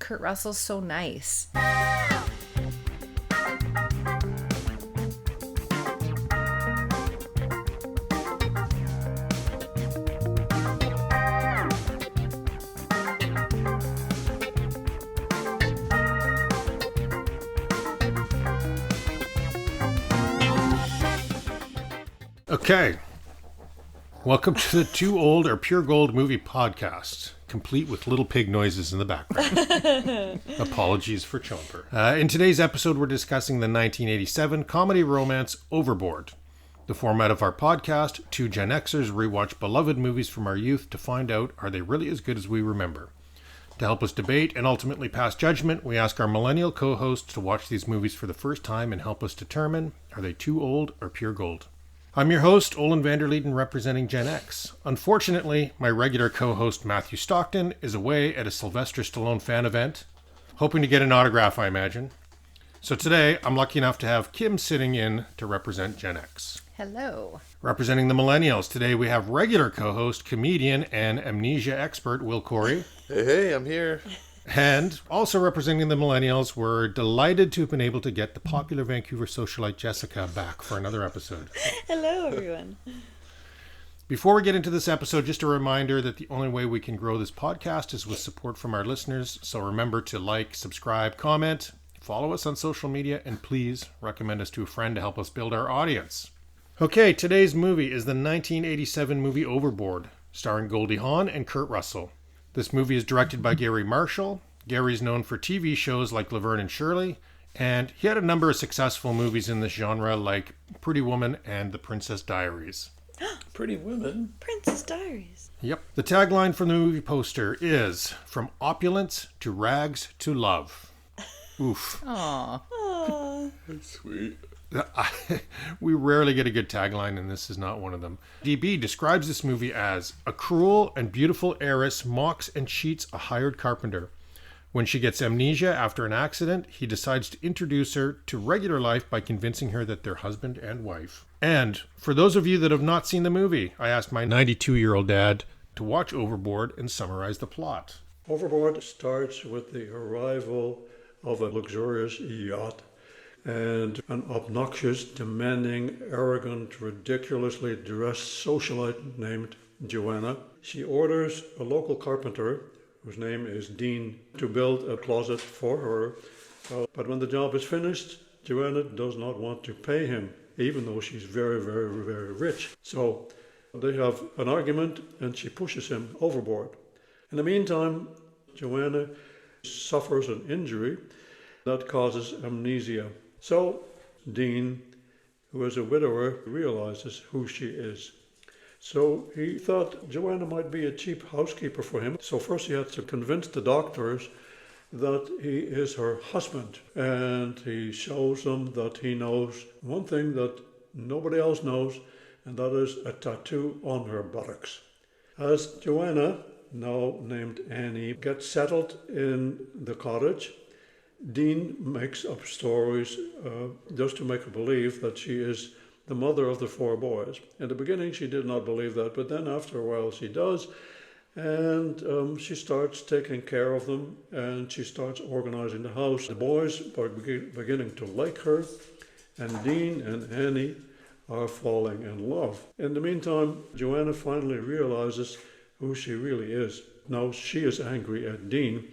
Kurt Russell's so nice. Okay, welcome to the Too Old or Pure Gold movie podcast, complete with little pig noises in the background. Apologies for Chomper. In today's episode, we're discussing the 1987 comedy romance Overboard. The format of our podcast, two Gen Xers rewatch beloved movies from our youth to find out, are they really as good as we remember? To help us debate and ultimately pass judgment, we ask our millennial co-hosts to watch these movies for the first time and help us determine, are they too old or pure gold? I'm your host, Olen Vanderleeden, representing Gen X. Unfortunately, my regular co-host Matthew Stockton is away at a Sylvester Stallone fan event, hoping to get an autograph, I imagine. So today, I'm lucky enough to have Kim sitting in to represent Gen X. Hello. Representing the millennials, today we have regular co-host, comedian, and amnesia expert Will Corry. Hey, I'm here. And also representing the millennials, we're delighted to have been able to get the popular Vancouver socialite Jessica back for another episode. Hello, everyone. Before we get into this episode, just a reminder that the only way we can grow this podcast is with support from our listeners. So remember to like, subscribe, comment, follow us on social media, and please recommend us to a friend to help us build our audience. Okay, today's movie is the 1987 movie Overboard, starring Goldie Hawn and Kurt Russell. This movie is directed by Gary Marshall. Gary's known for TV shows like Laverne and Shirley, and he had a number of successful movies in this genre like Pretty Woman and The Princess Diaries. Pretty Woman? Princess Diaries. Yep. The tagline from the movie poster is, "From opulence to rags to love." Oof. Aww. Aww. That's sweet. We rarely get a good tagline, and this is not one of them. DB describes this movie as, "A cruel and beautiful heiress mocks and cheats a hired carpenter. When she gets amnesia after an accident, he decides to introduce her to regular life by convincing her that they're husband and wife." And for those of you that have not seen the movie, I asked my 92-year-old dad to watch Overboard and summarize the plot. Overboard starts with the arrival of a luxurious yacht and an obnoxious, demanding, arrogant, ridiculously dressed socialite named Joanna. She orders a local carpenter, whose name is Dean, to build a closet for her. But when the job is finished, Joanna does not want to pay him, even though she's very, very, very rich. So they have an argument, and she pushes him overboard. In the meantime, Joanna suffers an injury that causes amnesia. So Dean, who is a widower, realizes who she is. So he thought Joanna might be a cheap housekeeper for him. So first he had to convince the doctors that he is her husband. And he shows them that he knows one thing that nobody else knows, and that is a tattoo on her buttocks. As Joanna, now named Annie, gets settled in the cottage, Dean makes up stories just to make her believe that she is the mother of the four boys. In the beginning, she did not believe that, but then after a while she does, and she starts taking care of them, and she starts organizing the house. The boys are beginning to like her, and Dean and Annie are falling in love. In the meantime, Joanna finally realizes who she really is. Now she is angry at Dean,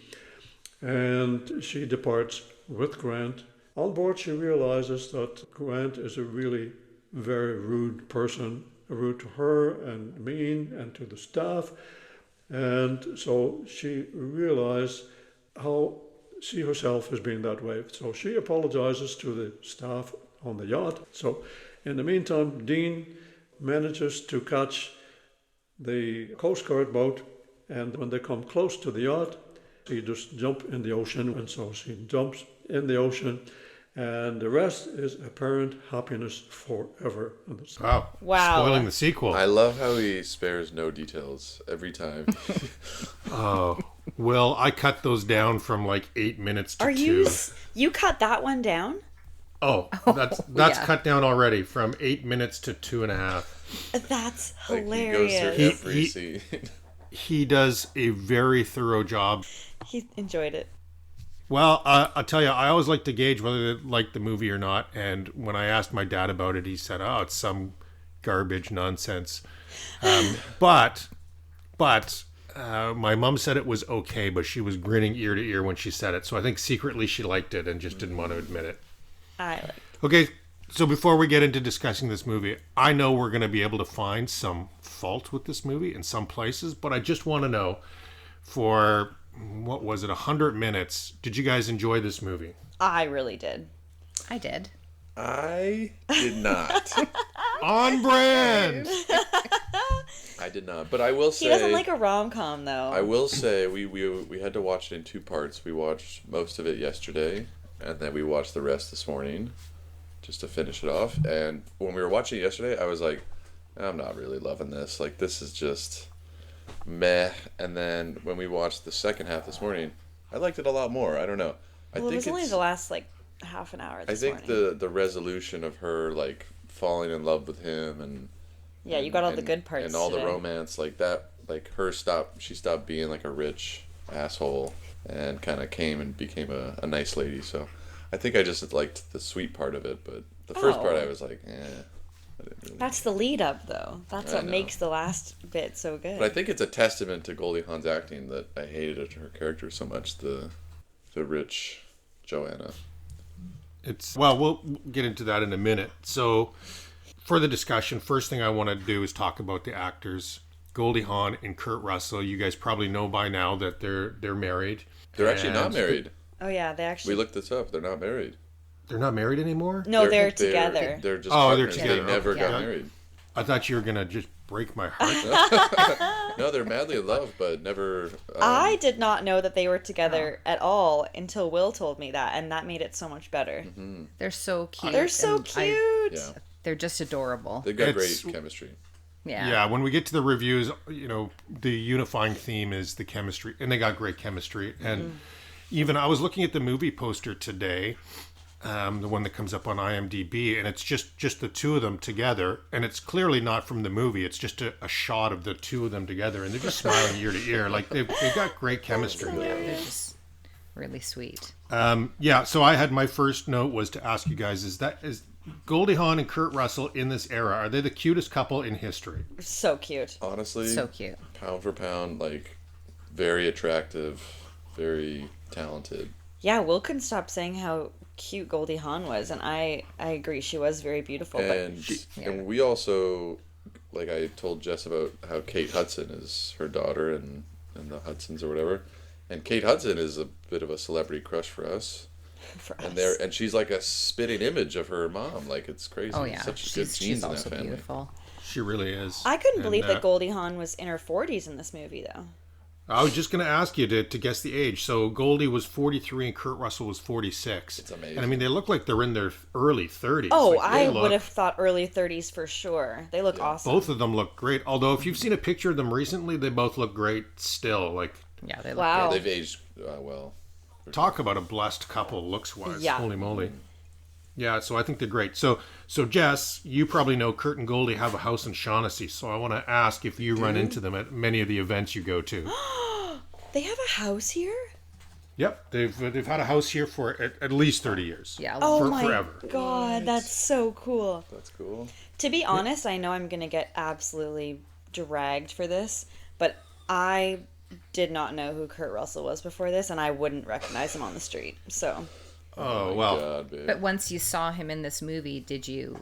and she departs with Grant. On board, she realizes that Grant is a really very rude person, rude to her and mean and to the staff. And so she realized how she herself has been that way. So she apologizes to the staff on the yacht. So in the meantime, Dean manages to catch the Coast Guard boat, and when they come close to the yacht, she just jumps in the ocean, and so she jumps in the ocean, and the rest is apparent happiness forever. Wow. Spoiling the sequel. I love how he spares no details every time. Oh, well, I cut those down from like 8 minutes to 2. You cut that one down? Oh, that's cut down already from 8 minutes to 2.5. That's Like, hilarious. he goes through every scene. He does a very thorough job. He enjoyed it. Well, I'll tell you, I always like to gauge whether they like the movie or not. And when I asked my dad about it, he said, "Oh, it's some garbage nonsense." But my mom said it was okay, but she was grinning ear to ear when she said it. So I think secretly she liked it and just didn't want to admit it. I like. Okay, so before we get into discussing this movie, I know we're going to be able to find some fault with this movie in some places, but I just want to know, for, what was it, 100 minutes, did you guys enjoy this movie? I really did. I did. I did not. On brand! I did not. But I will say... He doesn't like a rom-com, though. I will say we had to watch it in two parts. We watched most of it yesterday, and then we watched the rest this morning, just to finish it off. And when we were watching it yesterday, I was like, I'm not really loving this. Like, this is just meh. And then when we watched the second half this morning, I liked it a lot more. I don't know. It was only the last, half an hour this morning. the resolution of her, falling in love with him and... Yeah, you got all the good parts and all today. the romance, she stopped being a rich asshole and kind of came and became a nice lady. So I think I just liked the sweet part of it, but the first part I was like, I didn't really. That's the lead up, though. That's I what know. makes the last bit so good. But I think it's a testament to Goldie Hawn's acting that I hated her character so much, the rich Joanna. Well, we'll get into that in a minute. So, for the discussion, first thing I want to do is talk about the actors, Goldie Hawn and Kurt Russell. You guys probably know by now that they're married. They're actually not married. Oh, yeah, they actually... We looked this up. They're not married. They're not married anymore? No, they're together. They're just Oh, they're partners. together. They never got Yeah. married. I thought you were going to just break my heart. No, they're madly in love, but never... I did not know that they were together at all until Will told me that, and that made it so much better. Mm-hmm. They're so cute. They're so and cute! Yeah. They're just adorable. They've got It's- great chemistry. Yeah. Yeah, when we get to the reviews, the unifying theme is the chemistry, and they got great chemistry. And even I was looking at the movie poster today, the one that comes up on IMDb, and it's just the two of them together, and it's clearly not from the movie. It's just a shot of the two of them together, and they're just smiling ear to ear. Like they've got great chemistry. They're just really sweet. Yeah, so I had my first note was to ask you guys: is Goldie Hawn and Kurt Russell in this era, are they the cutest couple in history? So cute. Honestly, So cute. pound for pound, very attractive, very talented. Yeah, Will couldn't stop saying how cute Goldie Hawn was, and I agree, she was very beautiful. And we also, I told Jess about how Kate Hudson is her daughter and the Hudsons or whatever. And Kate Hudson is a bit of a celebrity crush for us. And she's like a spitting image of her mom. It's crazy. Oh yeah, Such good she's genes in also that family. beautiful. She really is. I couldn't And, believe that Goldie Hawn was in her 40s in this movie, though. I was just going to ask you to guess the age. So Goldie was 43 and Kurt Russell was 46. It's amazing. And I mean, they look like they're in their early 30s. Oh, They I look- would have thought early 30s for sure. They look awesome. Both of them look great. Although, if you've seen a picture of them recently, they both look great still. Yeah, they look Wow. They've aged well. Talk about a blessed couple looks-wise. Yeah. Holy moly. Yeah, so I think they're great. So Jess, you probably know Kurt and Goldie have a house in Shaughnessy. So I want to ask if you run into them at many of the events you go to. They have a house here? Yep, they've had a house here for at least 30 years. Yeah. Oh For my forever. god, that's so cool. That's cool. To be honest, I know I'm going to get absolutely dragged for this, but I did not know who Kurt Russell was before this, and I wouldn't recognize him on the street. So, Oh, my well. God, babe. But once you saw him in this movie, did you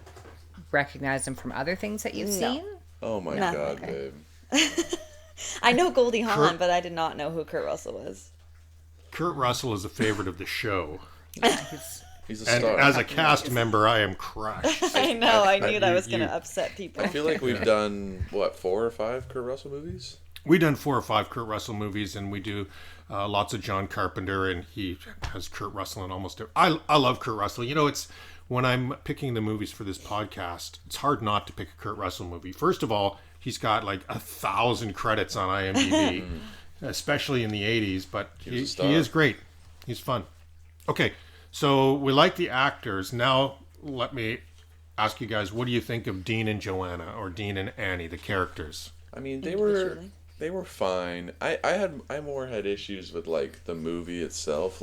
recognize him from other things that you've No. seen? Oh my No. God, Okay. babe. I know Goldie Hawn, Kurt- but I did not know who Kurt Russell was. Kurt Russell is a favorite of the show. He's a And star. as a cast member, I am crushed. I know, I knew that was you- going to upset people. I feel like we've done, 4 or 5 Kurt Russell movies? We've done 4 or 5 Kurt Russell movies, and we do lots of John Carpenter, and he has Kurt Russell in almost every... I love Kurt Russell. It's when I'm picking the movies for this podcast, it's hard not to pick a Kurt Russell movie. First of all, he's got 1,000 credits on IMDb, especially in the 80s, but He was a he star. is great. He's fun. Okay, so we like the actors. Now let me ask you guys, what do you think of Dean and Joanna, or Dean and Annie, the characters? I mean, Individually. they were fine. I more had issues with the movie itself.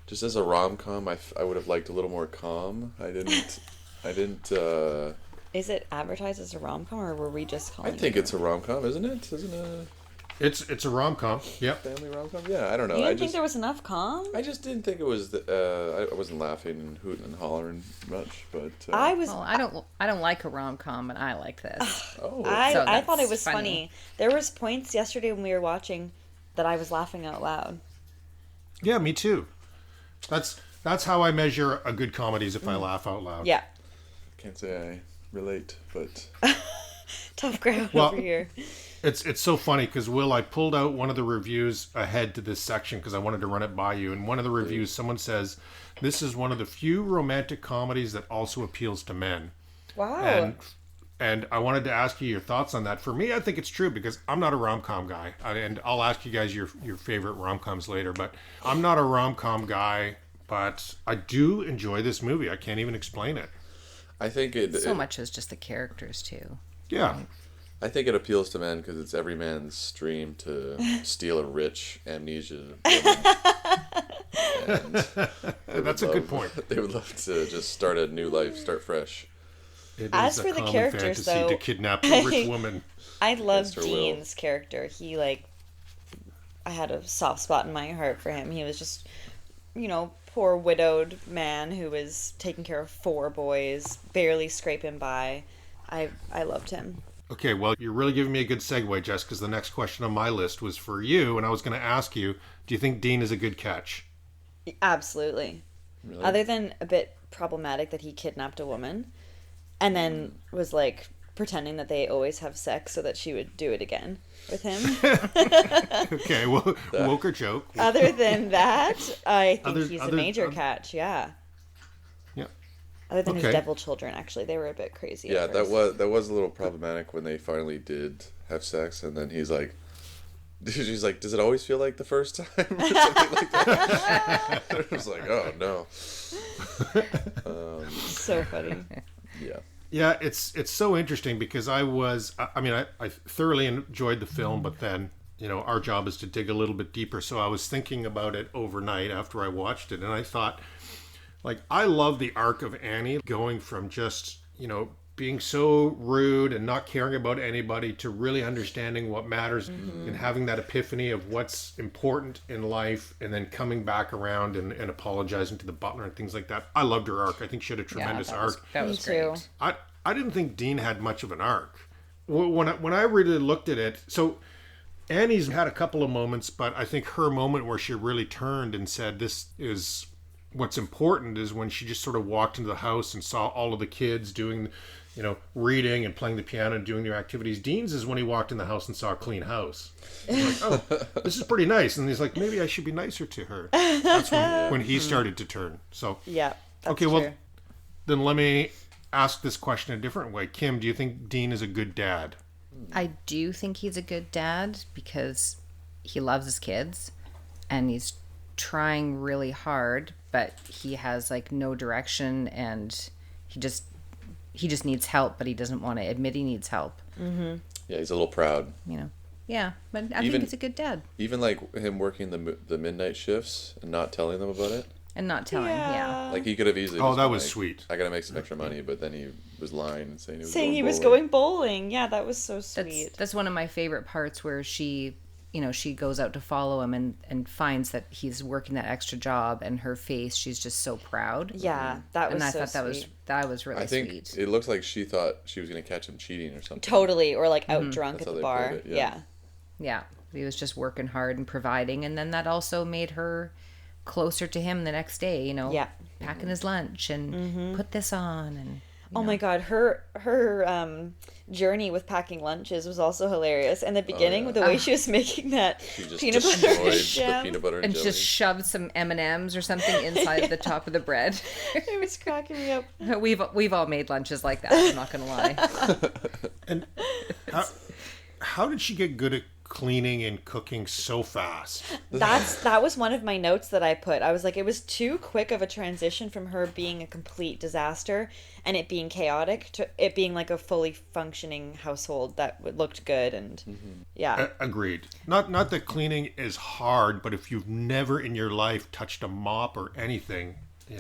just as a rom-com, I would have liked a little more calm. I didn't. Is it advertised as a rom-com, or were we just I calling think it? it's a rom-com, isn't it? Isn't it It's a rom-com. Yep. a family rom-com? Yeah, I don't know. You I didn't think just there was enough calm? I just didn't think it was. I wasn't laughing and hooting and hollering much, but I was. Well, I don't like a rom-com, and I like this. Oh, I thought it that's was funny. There was points yesterday when we were watching that I was laughing out loud. Yeah, me too. That's how I measure a good comedy, is if I laugh out loud. Yeah. can't say I relate, but Tough crowd Well, over here. It's so funny because, Will, I pulled out one of the reviews ahead to this section because I wanted to run it by you. And one of the reviews, someone says, this is one of the few romantic comedies that also appeals to men. Wow. And I wanted to ask you your thoughts on that. For me, I think it's true because I'm not a rom-com guy. And I'll ask you guys your favorite rom-coms later. But I'm not a rom-com guy, but I do enjoy this movie. I can't even explain it. I think it Much as just the characters, too. Yeah. I think it appeals to men because it's every man's dream to steal a rich amnesia woman. And That's a good point. They would love to just start a new life, start fresh. It As is for a the common characters, fantasy though, to kidnap a rich woman. I love Against her will. Dean's character. He, like, I had a soft spot in my heart for him. He was just, poor widowed man who was taking care of 4 boys, barely scraping by. I loved him. Okay, well, you're really giving me a good segue, Jess, because the next question on my list was for you, and I was going to ask you, do you think Dean is a good catch? Absolutely. Really? Other than a bit problematic that he kidnapped a woman and then was, like, pretending that they always have sex so that she would do it again with him. Okay, well, woke or joke. Other than that, I think he's a other- major catch, yeah. Yeah. Other than Okay. his devil children, actually. They were a bit crazy. Yeah, at that first. was a little problematic when they finally did have sex, and then she's like, "Does it always feel like the first time?" or something like that. I was like, "Oh no." So funny. Yeah. Yeah, it's so interesting because I thoroughly enjoyed the film, but then, our job is to dig a little bit deeper. So I was thinking about it overnight after I watched it, and I thought, like, I love the arc of Annie going from just, being so rude and not caring about anybody to really understanding what matters and having that epiphany of what's important in life and then coming back around and apologizing to the butler and things like that. I loved her arc. I think she had a tremendous arc. That Me was too. great. I didn't think Dean had much of an arc. When I really looked at it, so Annie's had a couple of moments, but I think her moment where she really turned and said, this is what's important, is when she just sort of walked into the house and saw all of the kids doing, reading and playing the piano and doing their activities. Dean's is when he walked in the house and saw a clean house. He's like, oh, this is pretty nice. And he's like, maybe I should be nicer to her. That's when he started to turn. So, Yeah. That's okay, true. well, then let me ask this question a different way. Kim, do you think Dean is a good dad? I do think he's a good dad because he loves his kids and he's trying really hard, but he has like no direction and he just needs help, but he doesn't want to admit he needs help. Yeah, he's a little proud. Yeah, but I Even- think he's a good dad Even like him working the midnight shifts and not telling them about it. and not telling. Yeah. Like he could have easily. Oh, just that been was like, sweet. I gotta make some extra money, but then he was lying and saying Saying he was bowling. going bowling. Yeah, that was so sweet. That's one of my favorite parts where she goes out to follow him and finds that he's working that extra job, and her face, she's just so proud. Yeah, that was And I so thought sweet. that was really I think sweet. it looks like she thought she was gonna catch him cheating or something. Totally, or like out drunk That's at how the they bar. played it, Yeah. yeah. Yeah, he was just working hard and providing, and then that also made her closer to him the next day. Yeah. Packing his lunch and put this on and. Oh my god, her journey with packing lunches was also hilarious. And the beginning, with the way she was making that She just peanut butter destroyed and the jam, peanut butter and, And jelly. just shoved some M&Ms or something inside the top of the bread. it was cracking me up. We've all made lunches like that. I'm not gonna lie. And how did she get good at cleaning and cooking so fast. That was one of my notes that I put. I was like, it was too quick of a transition from her being a complete disaster and it being chaotic to it being like a fully functioning household that looked good and yeah. Agreed. Not that cleaning is hard, but if you've never in your life touched a mop or anything,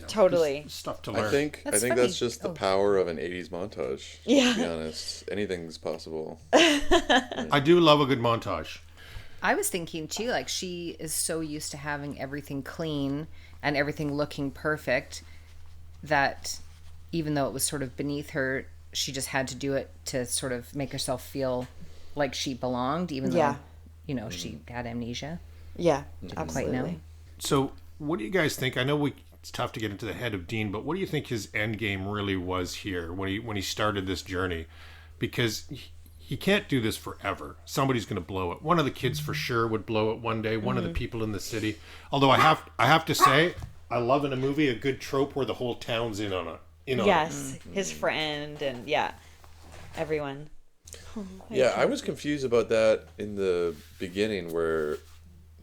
Totally. there's stuff to learn. I think That's that's funny. just the power of an 80s montage. Yeah. To be honest, anything's possible. I do love a good montage. I was thinking too, like she is so used to having everything clean and everything looking perfect that even though it was sort of beneath her, she just had to do it to sort of make herself feel like she belonged, even Yeah. though, she had amnesia. Yeah, Quite absolutely. know. So, what do you guys think? I know it's tough to get into the head of Dean, but what do you think his end game really was here when he started this journey? Because he can't do this forever. Somebody's going to blow it. One of the kids for sure would blow it one day. One of the people in the city. Although I have to say, I love in a movie a good trope where the whole town's in on it. Yes, his friend and everyone. Yeah, I was confused about that in the beginning where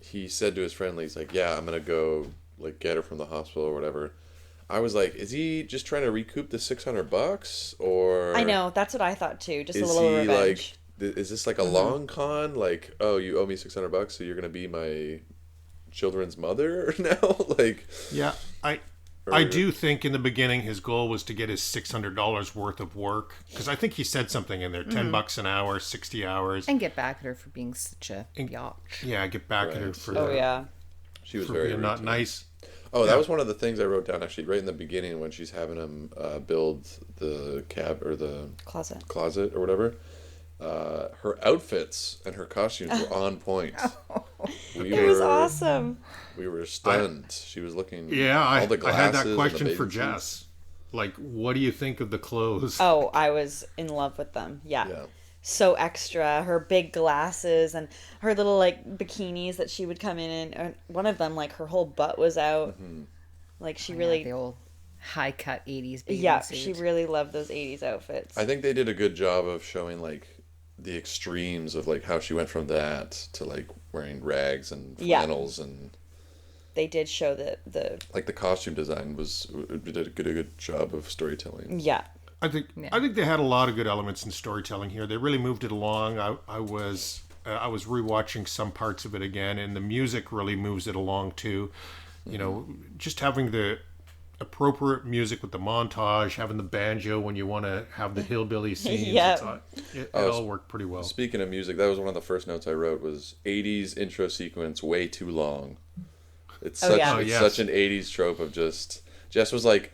he said to his friend, he's like, yeah, I'm going to go get her from the hospital or whatever. I was like, is he just trying to recoup the $600 or... I know, that's what I thought too, just a Is little he revenge. is this like a long con? Like, oh, you owe me $600, so you're going to be my children's mother now? Yeah, I do think in the beginning his goal was to get his $600 worth of work, because I think he said something in there, $10 an hour, 60 hours. And get back at her for being such a biatch. Yeah, get back at her Right. for She was for very being not rude. nice. Oh, that was one of the things I wrote down actually right in the beginning when she's having him build the cab or the closet or whatever. Her outfits and her costumes were on point. It was awesome. We were stunned. She was looking. Yeah, all the I had glasses that and question the for bathing Jess. suits. Like, what do you think of the clothes? Oh, I was in love with them. Yeah. So extra. Her big glasses and her little bikinis that she would come in and one of them her whole butt was out. Like she really the old high cut 80s bathing yeah, suit. she really loved those 80s outfits. I think they did a good job of showing the extremes of how she went from that to wearing rags and flannels and they did show the the costume design did a good job of storytelling. yeah. I think they had a lot of good elements in storytelling here. They really moved it along. I was rewatching some parts of it again, and the music really moves it along too. Just having the appropriate music with the montage, having the banjo when you want to have the hillbilly scenes. Yep. It all worked pretty well. Speaking of music, that was one of the first notes I wrote was 80s intro sequence way too long. It's such such an 80s trope of just Jess was like,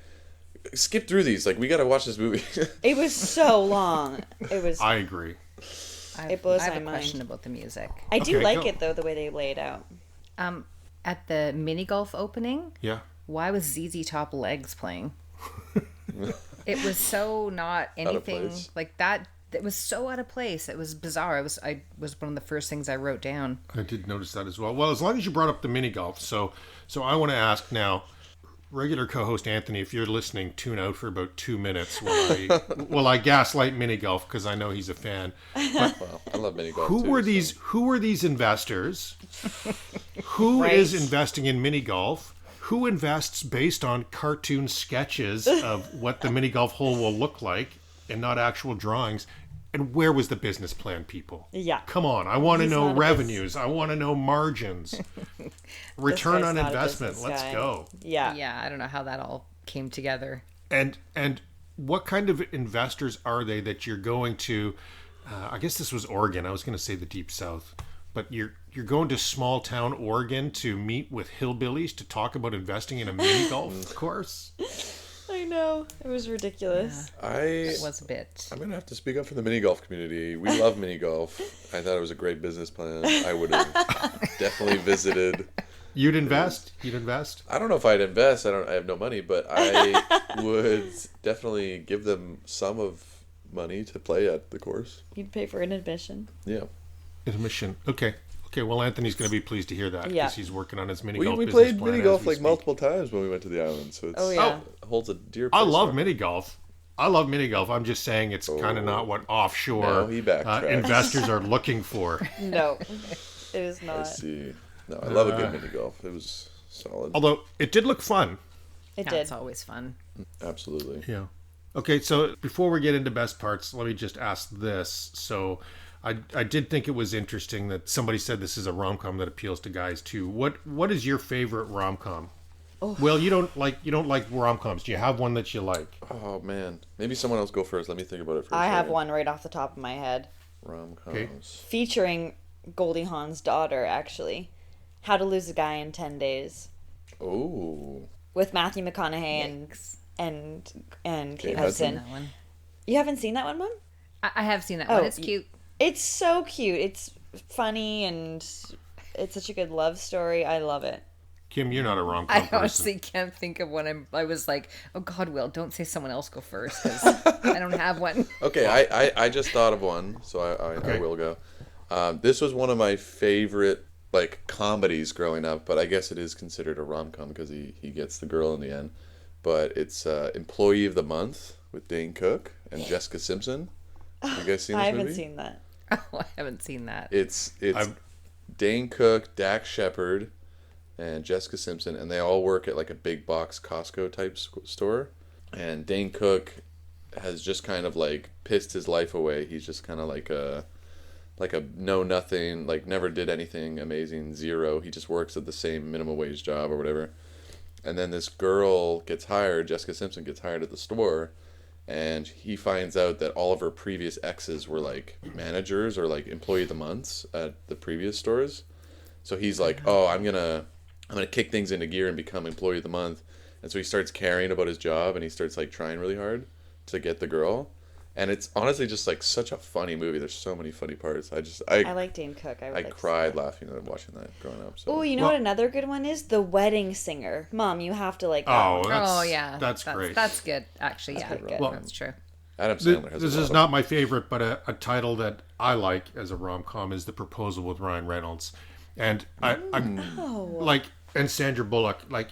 skip through these, we gotta watch this movie. It was so long. It was I agree. it blows I have my a mind. question about the music. I do Okay, like go. it though the way they lay it out. At the mini golf opening, Yeah. why was ZZ Top Legs playing? It was so not anything place. like that. It was so out of place. It was bizarre. I was one of the first things I wrote down. I did notice that as well. Well, as long as you brought up the mini golf, so I want to ask now, regular co-host Anthony, if you're listening, tune out for about 2 minutes while I gaslight mini golf because I know he's a fan. But Well, I love mini golf who too, were so- these? Who were these investors? Who is Right. investing in mini golf? Who invests based on cartoon sketches of what the mini golf hole will look like and not actual drawings? And where was the business plan, people? Yeah. Come on. I want to He's know not a revenues. I want to know margins. Return guy's on not a investment. business Let's guy. go. Yeah. Yeah, I don't know how that all came together. And what kind of investors are they that you're going to? I guess this was Oregon. I was going to say the Deep South, but you're going to small town Oregon to meet with hillbillies to talk about investing in a mini golf course. I know. It was ridiculous. It was a bit. I'm gonna have to speak up for the mini golf community. We love mini golf. I thought it was a great business plan. I would have definitely visited. You'd invest. You'd invest. I don't know if I'd invest. I have no money, but I would definitely give them some of money to play at the course. You'd pay for an admission. Yeah. Admission. Okay. Well, Anthony's going to be pleased to hear that because Yeah. he's working on his mini We golf. played business plan mini as golf we speak. multiple times when we went to the island, so it's, Oh, yeah. it holds a dear I place. love for- mini golf. I love mini golf. I'm just saying it's kind of not what offshore No, he backtracks. investors are looking for. No, it is I not. see. No, I love a good mini golf. It was solid. Although it did look fun. It Yeah, did. it's always fun. Absolutely. Yeah. Okay, so before we get into best parts, let me just ask this. So I did think it was interesting that somebody said this is a rom-com that appeals to guys too. What is your favorite rom-com? Oh. Well, you don't like rom-coms. Do you have one that you like? Oh man, maybe someone else go first. Let me think about it for a I have second. one right off the top of my head, Rom-coms. Okay. featuring Goldie Hawn's daughter. Actually, How to Lose a Guy in 10 Days, Oh. with Matthew McConaughey Yikes. and Kate Kate Hudson. That one. You haven't seen that one, Mom? I have seen that Oh, one. It's cute. It's so cute. It's funny and it's such a good love story. I love it. Kim, you're not a rom-com I person. honestly can't think of one. I was like, oh God, Will, don't say someone else go first because I don't have one. Okay, I just thought of one, so I will go. This was one of my favorite comedies growing up, but I guess it is considered a rom-com because he gets the girl in the end. But it's Employee of the Month with Dane Cook and Jessica Simpson. Have you guys seen this I movie? haven't seen that. Oh, I haven't seen that. It's I've- Dane Cook, Dax Shepard, and Jessica Simpson, and they all work at like a big box Costco type store. And Dane Cook has just kind of like pissed his life away. He's just kind of like a know nothing, like never did anything amazing, zero. He just works at the same minimum wage job or whatever. And then this girl gets hired, Jessica Simpson gets hired at the store, and he finds out that all of her previous exes were like managers or like employee of the months at the previous stores. So he's like, oh, I'm gonna kick things into gear and become employee of the month. And so he starts caring about his job and he starts like trying really hard to get the girl. And it's honestly just like such a funny movie. There's so many funny parts. I like Dane Cook. I cried laughing at watching that growing up. So. Oh, you know what another good one is? The Wedding Singer. Mom, you have to like that Oh, one. that's, Oh yeah, that's great. That's good. Actually, yeah, pretty good. Well, that's true. Adam Sandler has This a lot is of- not my favorite, but a title that I like as a rom-com is The Proposal with Ryan Reynolds. And I like, and Sandra Bullock, like,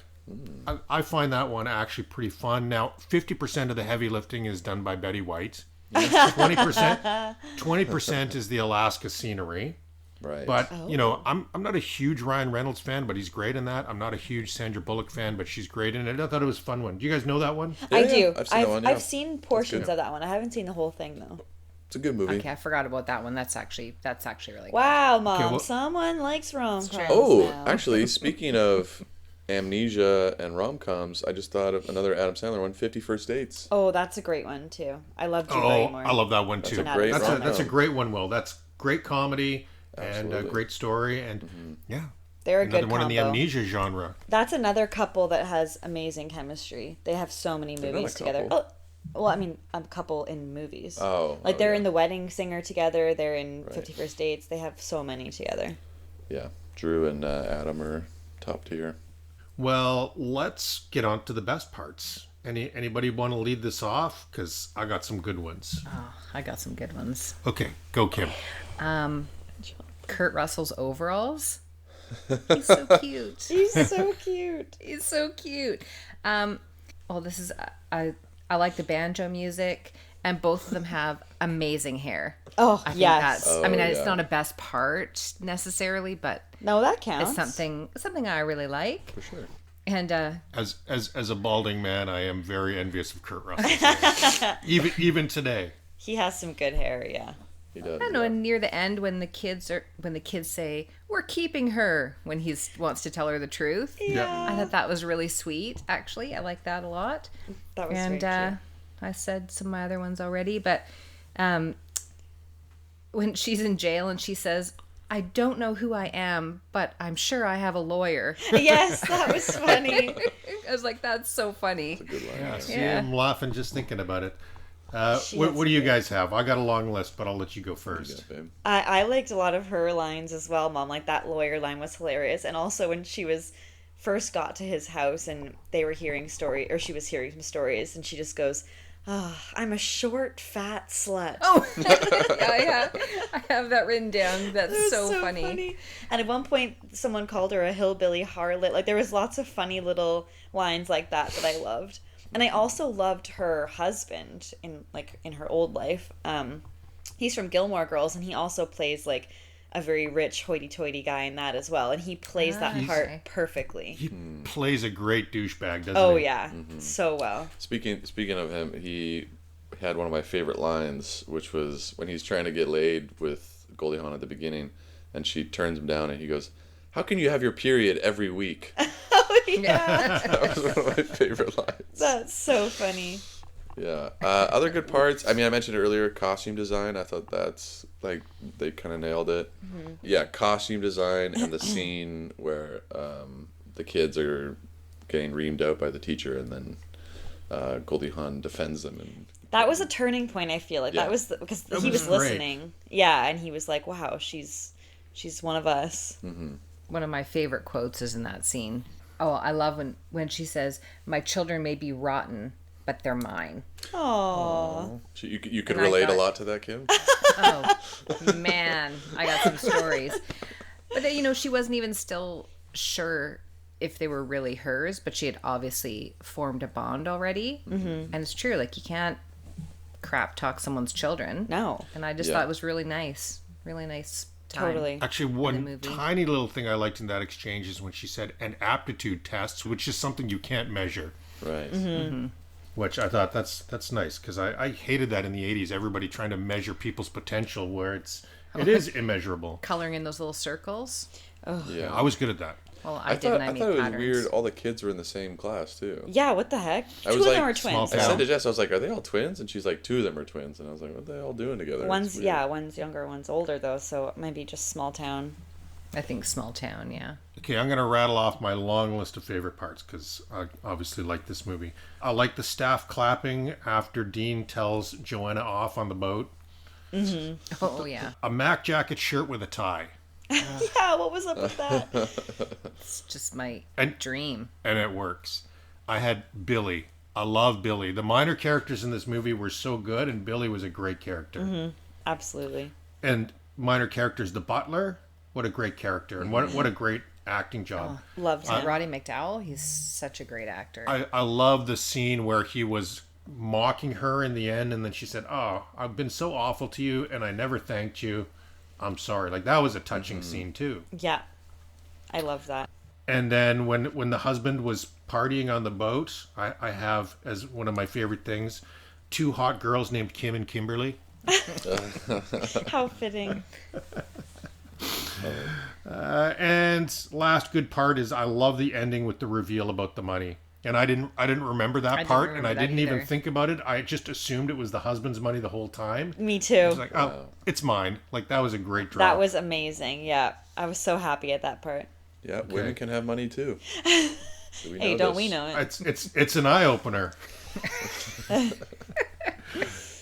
I find that one actually pretty fun. Now, 50% of the heavy lifting is done by Betty White. 20% is the Alaska scenery. Right. But you know, I'm not a huge Ryan Reynolds fan, but he's great in that. I'm not a huge Sandra Bullock fan, but she's great in it. I thought it was a fun one. Do you guys know that one? Yeah, I yeah, do. I've seen that one, yeah. I've seen portions good. of that one. I haven't seen the whole thing though. It's a good movie. Okay, I forgot about that one. That's actually really good. Wow, Mom, well- someone likes rom-coms Oh, now. actually, speaking of Amnesia and rom-coms, I just thought of another Adam Sandler one, 50 First Dates. Oh, that's a great one too. I love Drew Oh, Barrymore. I love that one too. a great That's rom-com. a great one, Will. That's great comedy and a Absolutely. great story, and yeah, They're a another good one in the combo. amnesia genre. That's another couple that has amazing chemistry. They have so many not movies a together. couple. Oh, well, I mean, a couple in movies. Oh, like they're yeah. in The Wedding Singer together. They're in Right. 50 First Dates. They have so many together. Yeah, Drew and Adam are top tier. Well, let's get on to the best parts. Anybody want to lead this off? Because I got some good ones. Oh, I got some good ones. Okay, go Kim. Kurt Russell's overalls. He's so cute. He's so cute. He's so cute. Well, this is I like the banjo music, and both of them have amazing hair. Oh, I think yes. that's. I mean, Oh, it's yeah. not a best part necessarily, but No, that counts. it's something I really like. For sure. And As a balding man, I am very envious of Kurt Russell. even today. He has some good hair, yeah. He does. I don't know. And near the end, when the kids say, "We're keeping her," when he wants to tell her the truth, Yeah. I thought that was really sweet. Actually, I like that a lot. That was And very cute. I said some of my other ones already, but when she's in jail and she says, "I don't know who I am, but I'm sure I have a lawyer." Yes, that was funny. I was like, "That's so funny." Good line. Yeah, see, Yeah. I'm laughing just thinking about it. She What has do you good- guys have? I got a long list, but I'll let you go Yeah, first. babe. I liked a lot of her lines as well, Mom. Like that lawyer line was hilarious. And also when she first got to his house and they were hearing she was hearing some stories and she just goes, "Oh, I'm a short, fat slut." Oh, yeah, I have that written down. That's It was so funny. And at one point, someone called her a hillbilly harlot. Like there was lots of funny little lines like that I loved. And I also loved her husband in her old life. He's from Gilmore Girls, and he also plays like a very rich hoity-toity guy in that as well, and he plays that part okay. perfectly. He plays a great douchebag, doesn't Oh he? yeah, so well. Speaking of him, he had one of my favorite lines, which was when he's trying to get laid with Goldie Hawn at the beginning, and she turns him down, and he goes, "How can you have your period every week?" Oh yeah, That was one of my favorite lines. that's so funny. Yeah. Other good parts. I mean, I mentioned earlier costume design. I thought that's like they kind of nailed it. Yeah, costume design and the scene where the kids are getting reamed out by the teacher, and then Goldie Hawn defends them. And That was a turning point. I feel like Yeah. that was because That he was was great. listening. Yeah, and he was like, "Wow, she's one of us." One of my favorite quotes is in that scene. Oh, I love when she says, "My children may be rotten, but they're mine." Aww. so you could And I relate a thought- lot to that, Kim. Oh, man, I got some stories. But then, she wasn't even still sure if they were really hers, but she had obviously formed a bond already. And it's true, like, you can't crap talk someone's children. No. And I just Yeah. thought it was really nice time. Totally. Actually, the one movie. tiny little thing I liked in that exchange is when she said an aptitude test, which is something you can't measure. Right. Which I thought that's nice, because I hated that in the 80s, everybody trying to measure people's potential where it is immeasurable. Coloring in those little circles. Yeah. I was good at that. Well, I I didn't. I thought made it was patterns. weird. All the kids were in the same class too. Yeah, what the heck? I Two was of them like, are small twins. I town. said to Jess, I was like, "Are they all twins?" And she's like, "Two of them are twins." And I was like, "What are they all doing together?" One's It's weird. one's younger, one's older though, so it might be just small town. I think small town, yeah. Okay, I'm going to rattle off my long list of favorite parts, because I obviously like this movie. I like the staff clapping after Dean tells Joanna off on the boat. Oh, yeah. A Mac jacket shirt with a tie. Yeah, what was up with that? It's just my And- dream. And it works. I had Billy. I love Billy. The minor characters in this movie were so good, and Billy was a great character. Absolutely. And minor characters, the butler, what a great character, and what a great acting job. Loved him. Roddy McDowell, he's such a great actor. I love the scene where he was mocking her in the end, and then she said, "Oh, I've been so awful to you, and I never thanked you. I'm sorry." Like, that was a touching scene too. Yeah. I love that. And then when the husband was partying on the boat, I have as one of my favorite things, two hot girls named Kim and Kimberly. How fitting. And last good part is I love the ending with the reveal about the money. And I didn't remember that didn't part, and remember I that didn't even either. think about it. I just assumed it was the husband's money the whole time. Me I too. was like, oh, it's mine. Like, that was a great drop. That was amazing. Yeah. I was so happy at that part. Yeah, women can have money too. Do we Hey, know don't this? we know it? It's an eye opener.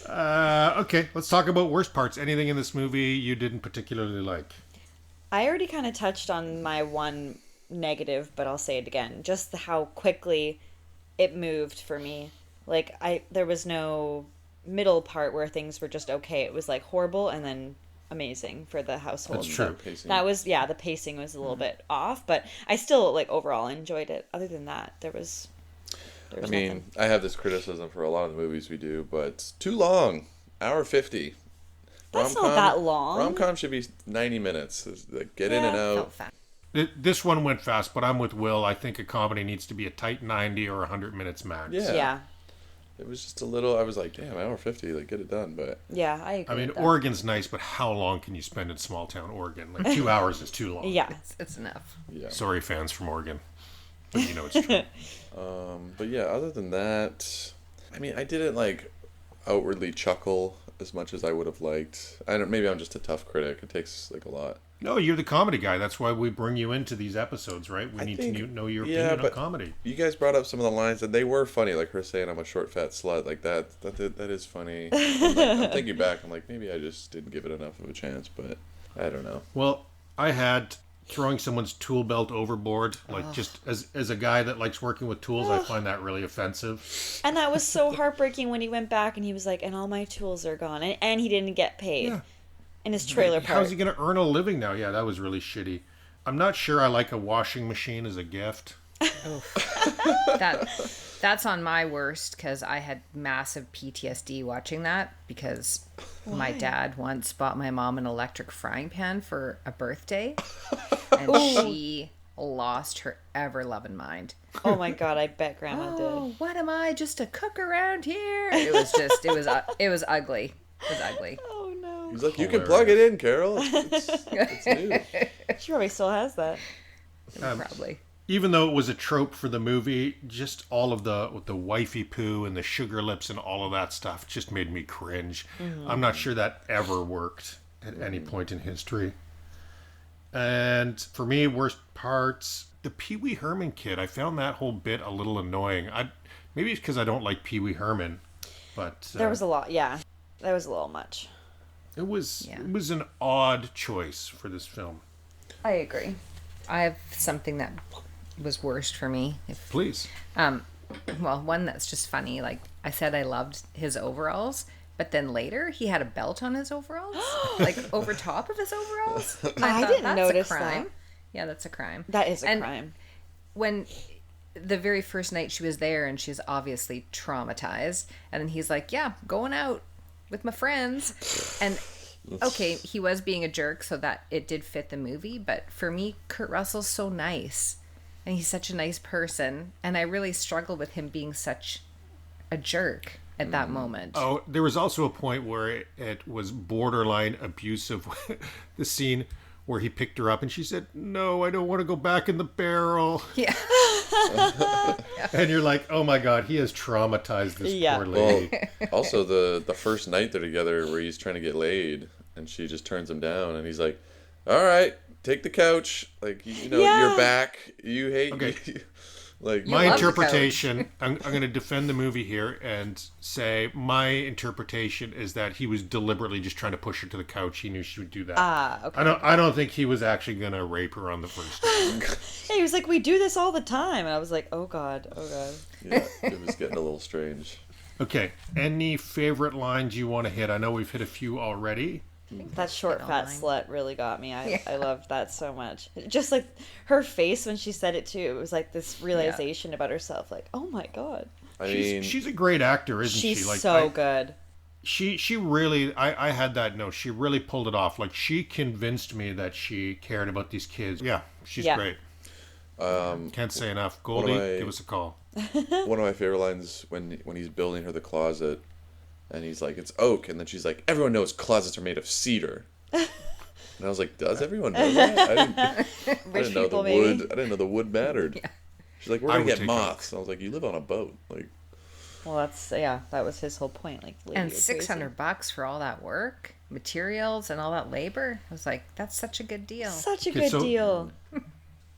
Okay, let's talk about worst parts. Anything in this movie you didn't particularly like? I already kind of touched on my one negative, but I'll say it again. Just how quickly it moved for me. Like, there was no middle part where things were just okay. It was like horrible and then amazing for the household. That's So true. Pacing. that was, yeah, the pacing was a little bit off, but I still, like, overall enjoyed it. Other than that, there was I mean, nothing. I have this criticism for a lot of the movies we do, but it's too long. Hour 50. That's not that long. Rom-com should be 90 minutes. It's like, get in Yeah, and Felt out. fast. This one went fast, but I'm with Will. I think a comedy needs to be a tight 90 or 100 minutes max. Yeah. Yeah. It was just a little, I was like, damn, hour 50, like, get it done. But Yeah, I agree I mean, with that. Oregon's nice, but how long can you spend in small town Oregon? Like, 2 hours is too long. Yeah. It's enough. yeah. Sorry, fans from Oregon. But you know it's true. But yeah, other than that, I mean, I didn't like outwardly chuckle as much as I would have liked. I don't. Maybe I'm just a tough critic. It takes like a lot. No, you're the comedy guy. That's why we bring you into these episodes, right? We I need think- to know your yeah, opinion on but- comedy. You guys brought up some of the lines, and they were funny. Like her saying, "I'm a short, fat slut." Like that is funny. I'm thinking back, I'm like, maybe I just didn't give it enough of a chance. But I don't know. Well, I had throwing someone's tool belt overboard. Like, just as a guy that likes working with tools, I find that really offensive. And that was so heartbreaking when he went back and he was like, and all my tools are gone. And he didn't get paid Yeah. in his trailer park. How's he going to earn a living now? Yeah, that was really shitty. I'm not sure I like a washing machine as a gift. That That's on my worst because I had massive PTSD watching that because my dad once bought my mom an electric frying pan for a birthday and she lost her ever-loving mind. Oh my god, I bet Grandma did. What am I, just a cook around here? It was ugly. It was ugly. Oh no. He's like, you can plug it in, Carol. It's new. She probably still has that. Probably. Even though it was a trope for the movie, just all of the wifey poo and the sugar lips and all of that stuff just made me cringe. I'm not sure that ever worked at any point in history. And for me, worst parts, the Pee Wee Herman kid. I found that whole bit a little annoying. Maybe it's because I don't like Pee Wee Herman, but There was a lot, yeah. That was a little much. it was an odd choice for this film. I agree. I have something that was worst for me. Please. Well, one that's just funny. Like I said, I loved his overalls, but then later he had a belt on his overalls, like over top of his overalls. And I thought, didn't that's notice a crime. that. Yeah, that's a crime. That is a And crime. When the very first night she was there, and she's obviously traumatized, and then he's like, "Yeah, going out with my friends," and okay, he was being a jerk, so that it did fit the movie. But for me, Kurt Russell's so nice, and he's such a nice person, and I really struggle with him being such a jerk at that moment. Oh, there was also a point where it was borderline abusive. The scene where he picked her up and she said, "No, I don't want to go back in the barrel." Yeah. And you're like, oh my God, he has traumatized this poor lady. Well, also the first night they're together where he's trying to get laid and she just turns him down and he's like, all right, take the couch. Like, you're back. You hate Okay. me. Like, My love the interpretation, I'm going to defend the movie here and say my interpretation is that he was deliberately just trying to push her to the couch. He knew she would do that. Okay. I don't think he was actually going to rape her on the first date. Hey, he was like, we do this all the time. And I was like, oh god. yeah, it was getting a little strange. Okay, any favorite lines you want to hit? I know we've hit a few already. That short fat mine. slut really got me. I loved that so much. Just like her face when she said it too. It was like this realization about herself. Like, oh my god. I mean, She's a great actor, isn't she? She's Like, so good. She really, I had that note. She really pulled it off. Like, she convinced me that she cared about these kids. Yeah, she's great. Can't say enough. Goldie, give us a call. one of my favorite lines when he's building her the closet and he's like, it's oak, and then she's like, everyone knows closets are made of cedar. And I was like, does everyone know that? I didn't know the wood. I didn't know the wood mattered. Yeah. She's like, we're gonna get moths. And I was like, you live on a boat. Like, Well, that was his whole point. Like, lady, And you're crazy. $600 for all that work, materials, and all that labor. I was like, that's such a good deal. Such a Okay, good so- deal.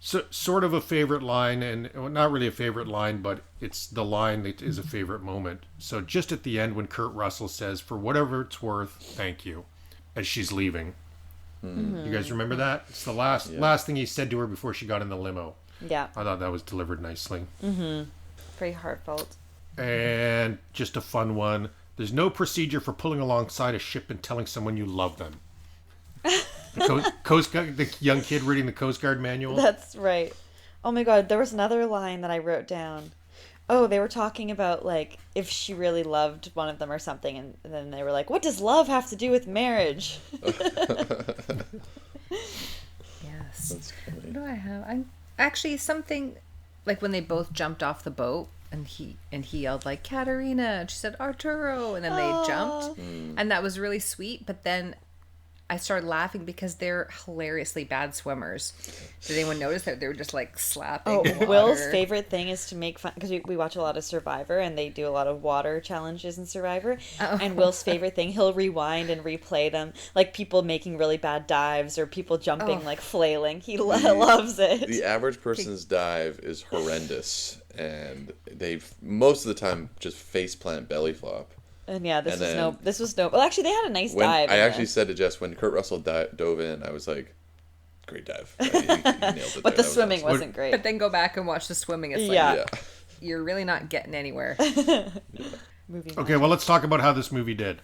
So, sort of a favorite line, and well, not really a favorite line, but it's the line that is a favorite moment. So just at the end when Kurt Russell says, "For whatever it's worth, thank you," as she's leaving. You guys remember that? It's the last thing he said to her before she got in the limo. Yeah, I thought that was delivered nicely. very heartfelt. And just a fun one. There's no procedure for pulling alongside a ship and telling someone you love them. The young kid reading the Coast Guard manual. That's right. Oh my god, there was another line that I wrote down. Oh, they were talking about like if she really loved one of them or something, and then they were like, "What does love have to do with marriage?" Yes. that's funny. What do I have? I'm actually something like when they both jumped off the boat and he yelled like Katerina and she said Arturo and then they jumped and that was really sweet. But then I started laughing because they're hilariously bad swimmers. Did anyone notice that they were just like slapping? Oh, water? Will's favorite thing is to make fun because we watch a lot of Survivor and they do a lot of water challenges in Survivor. Oh. And Will's favorite thing, he'll rewind and replay them, like people making really bad dives or people jumping like flailing. He loves it. The average person's dive is horrendous, and they most of the time just face plant belly flop. And yeah, this And was no. Well, actually, they had a nice When dive. I in actually this. said to Jess when Kurt Russell dove in, I was like, "Great dive." He nailed it. But there. the That was swimming awesome. wasn't great. But then go back and watch the swimming. It's like Yeah. Yeah. you're really not getting anywhere. Movie Okay, well, let's talk about how this movie did.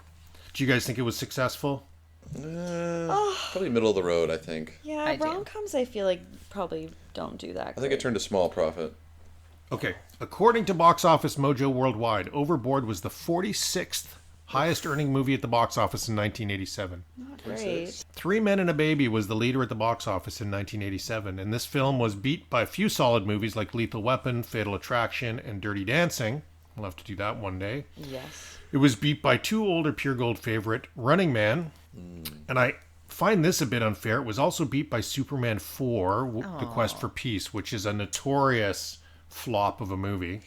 Do you guys think it was successful? Probably middle of the road, I think. Yeah, I do. rom-coms I feel like probably don't do that. I think it turned a small profit. Okay, according to Box Office Mojo Worldwide, Overboard was the 46th highest earning movie at the box office in 1987. Not great. Three Men and a Baby was the leader at the box office in 1987, and this film was beat by a few solid movies like Lethal Weapon, Fatal Attraction, and Dirty Dancing. We'll have to do that one day. Yes. It was beat by two older Pure Gold favorite, Running Man, and I find this a bit unfair. It was also beat by Superman 4, The Quest for Peace, which is a notorious flop of a movie.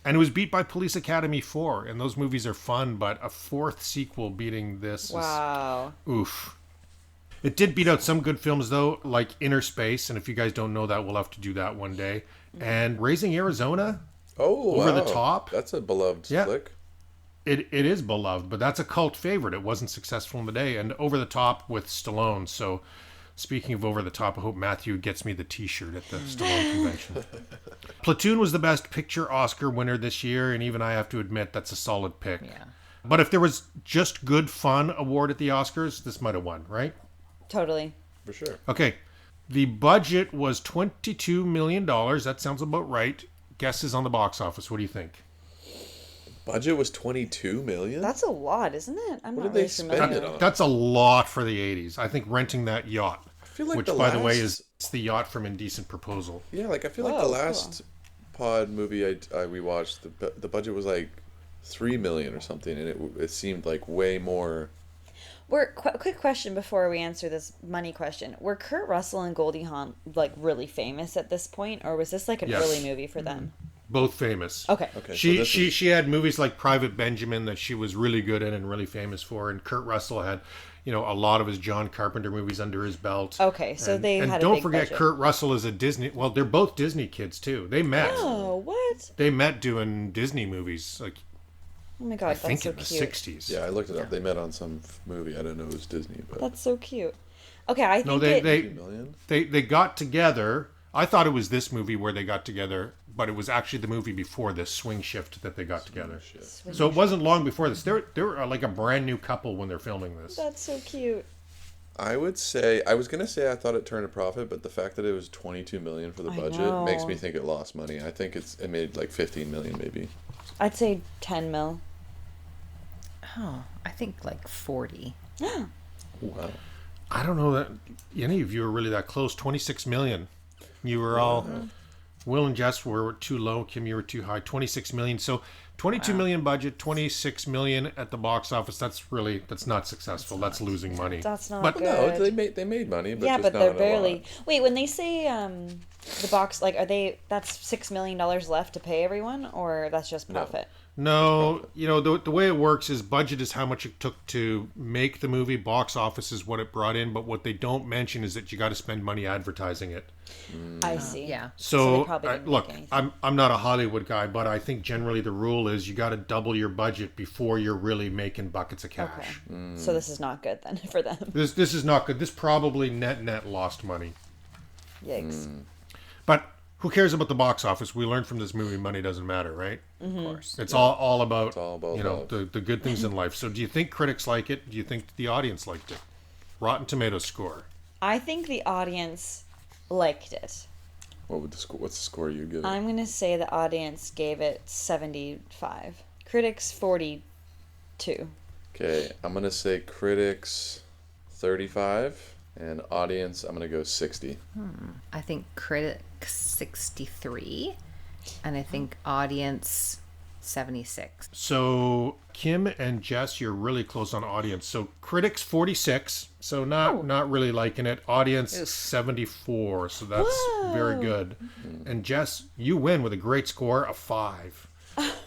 And it was beat by Police Academy 4, and those movies are fun, but a fourth sequel beating this Wow. is oof. It did beat out some good films, though, like Inner Space, and if you guys don't know that, we'll have to do that one day. And Raising Arizona, Oh, Over the wow. Top. That's a beloved Yeah. flick. It is beloved, but that's a cult favorite. It wasn't successful in the day. And Over the Top with Stallone. So, speaking of Over the Top, I hope Matthew gets me the T-shirt at the Stallone convention. Platoon was the Best Picture Oscar winner this year, and even I have to admit that's a solid pick. Yeah. But if there was just good fun award at the Oscars, this might have won, right? Totally. For sure. Okay. The budget was $22 million. That sounds about right. Guesses on the box office. What do you think? Budget was 22 million? That's a lot, isn't it? I'm What not did they really spend familiar. it on? That's a lot for the 80s. I think renting that yacht, I feel like which, the by the way, last- is it's the yacht from Indecent Proposal. Yeah, like I feel like Oh, the cool. last pod movie we watched, the budget was like 3 million or something, and it seemed like way more. Quick question before we answer this money question. Were Kurt Russell and Goldie Hawn like really famous at this point, or was this like an Yes. early movie for them? Both famous. Okay. Okay, She so this is- she had movies like Private Benjamin that she was really good in and really famous for, and Kurt Russell had, a lot of his John Carpenter movies under his belt. Okay, so they and had a don't big forget budget. Kurt Russell is a Disney. Well, they're both Disney kids too. They met. Oh, what? They met doing Disney movies, like Oh my I god, that's think so in the cute. '60s. Yeah, I looked it up. They met on some movie. I didn't know it was Disney, but That's so cute. Okay, I think No, they 2 million. they got together. I thought it was this movie where they got together, but it was actually the movie before this, Swing Shift, that they got together. So it wasn't long before this. They're like a brand new couple when they're filming this. that's so cute. I would say I was gonna say I thought it turned a profit, but the fact that it was 22 million for the I budget know. makes me think it lost money. I think it made like 15 million maybe. I'd say 10 mil. Oh, I think like 40. Wow. I don't know that any of you are really that close. 26 million. You were all. Will and Jess were too low. Kim, you were too high. 26 million. So 22 million budget, 26 million at the box office. That's not successful. That's losing money. That's not But good. No, they made money, but yeah, just but not they're a lot. barely. Wait, when they say the box, like, that's $6 million left to pay everyone, or that's just profit? No, the way it works is budget is how much it took to make the movie. Box office is what it brought in. But what they don't mention is that you got to spend money advertising it. I see. Yeah. they So, probably didn't look, make anything. I'm not a Hollywood guy, but I think generally the rule is you got to double your budget before you're really making buckets of Okay. cash. So this is not good then for them. This is not good. This probably net lost money. Yikes. But who cares about the box office? We learned from this movie money doesn't matter, right? Of course. It's all about, It's all about love. the good things in life. So do you think critics like it? Do you think the audience liked it? Rotten Tomatoes score. I think the audience liked it. What's the score you give it? I'm going to say the audience gave it 75. Critics 42. Okay, I'm gonna say critics 35 and audience I'm gonna go 60. I think critics 63, and I think audience 76. So Kim and Jess, you're really close on audience. So critics 46, so not really liking it. Audience 74, so that's very good. And Jess, you win with a great score of 5.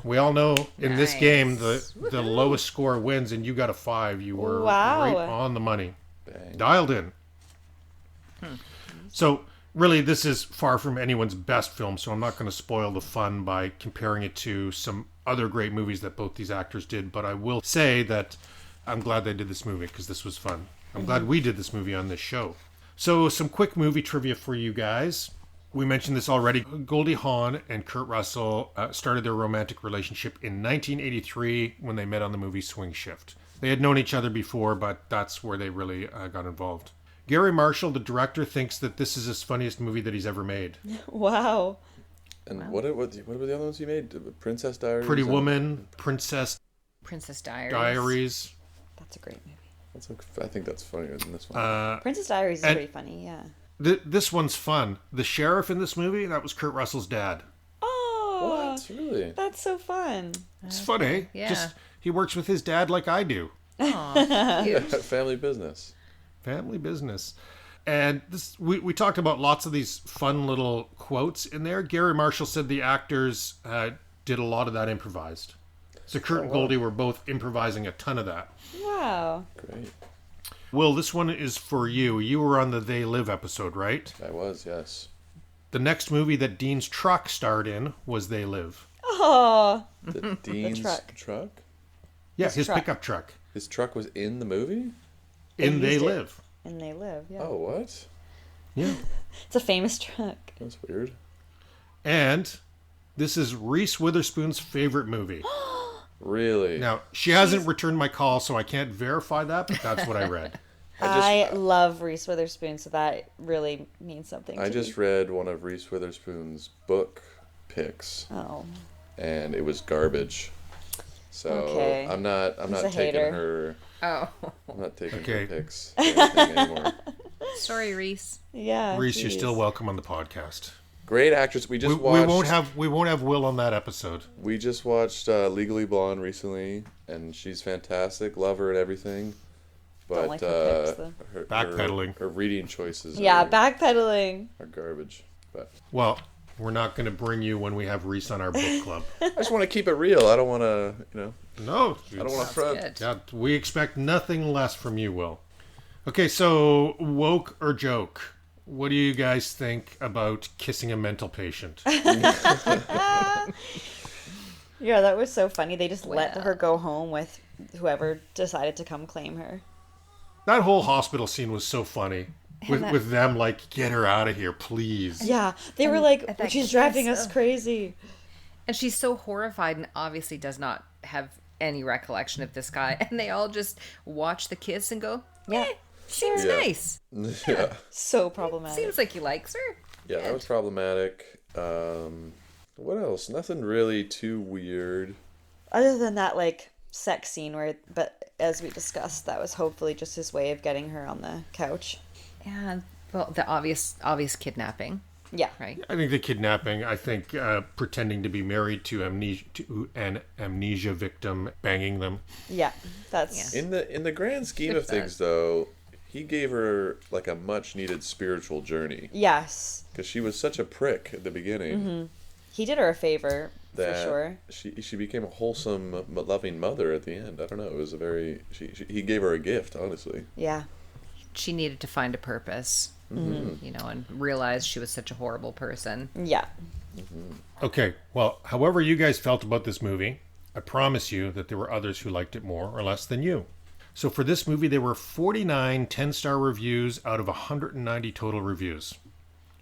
We all know in this game the lowest score wins, and you got a 5. You were Wow. right on the money, Bang. dialed in. So really, this is far from anyone's best film, so I'm not going to spoil the fun by comparing it to some other great movies that both these actors did, but I will say that I'm glad they did this movie because this was fun. I'm glad we did this movie on this show. So some quick movie trivia for you guys. We mentioned this already. Goldie Hawn and Kurt Russell started their romantic relationship in 1983 when they met on the movie Swing Shift. They had known each other before, but that's where they really got involved. Gary Marshall, the director, thinks that this is his funniest movie that he's ever made. Wow. And Wow. what were the other ones you made? Princess Diaries? Pretty and- Woman, Princess Princess Diaries. Diaries. That's a great movie. I think that's funnier than this one. Princess Diaries is and- pretty funny, yeah. This one's fun. The sheriff in this movie, that was Kurt Russell's dad. Oh, What? Really? that's so fun. It's fun, eh? Yeah. Just he works with his dad like I do. Aw, Yeah, cute. family business. Family business. And this we talked about lots of these fun little quotes in there. Gary Marshall said the actors did a lot of that improvised. So Kurt and Goldie were both improvising a ton of that. Wow. Great. Will, this one is for you. You were on the They Live episode, right? I was, yes. The next movie that Dean's truck starred in was They Live. Oh, The Dean's truck. Yeah, His his truck. pickup truck. His truck was in the movie? In They used it. Live. And they live, yeah. Oh, what? Yeah. It's a famous truck. That's weird. And this is Reese Witherspoon's favorite movie. Really? Now, she hasn't returned my call, so I can't verify that, but that's what I read. I love Reese Witherspoon, so that really means something I to just me. read one of Reese Witherspoon's book picks, Oh. and it was garbage. So Okay. I'm not a taking hater. her. Oh, I'm not taking Okay. her picks or anything anymore. sorry, Reese. Yeah. Reese, you're geez. still welcome on the podcast. Great actress. We We, just we watched. won't have Will on that episode. We just watched Legally Blonde recently, and she's fantastic. Love her and everything. But like her picks, though. her Backpedaling. Her reading choices. Yeah, are, backpedaling. are garbage. But Well, we're not going to bring you when we have Reese on our book club. I just want to keep it real. I don't want to, No. I don't want That's to front. good. Yeah, we expect nothing less from you, Will. Okay, so woke or joke? What do you guys think about kissing a mental patient? Yeah, that was so funny. They just let Well. her go home with whoever decided to come claim her. That whole hospital scene was so funny. With them like, get her out of here, please. Yeah, they were like, and that she's driving kiss, us oh. crazy. And she's so horrified and obviously does not have any recollection of this guy. And they all just watch the kiss and go, Yeah. seems Yeah. nice. Yeah. So problematic. Seems like he likes her. Yeah, that was problematic. What else? Nothing really too weird. Other than that, like, sex scene but as we discussed, that was hopefully just his way of getting her on the couch. Yeah, well, the obvious kidnapping, Yeah. right? I think the kidnapping, I think pretending to be married to an amnesia victim, banging them. Yeah. That's... In the grand scheme of things, though, he gave her like a much needed spiritual journey Yes. because she was such a prick at the beginning He did her a favor, that for sure. she became a wholesome, loving mother at the end. I don't know. It was a very he gave her a gift, honestly. Yeah. She needed to find a purpose, and realize she was such a horrible person. Yeah. Okay, well, however you guys felt about this movie, I promise you that there were others who liked it more or less than you. So for this movie, there were 49 10-star reviews out of 190 total reviews.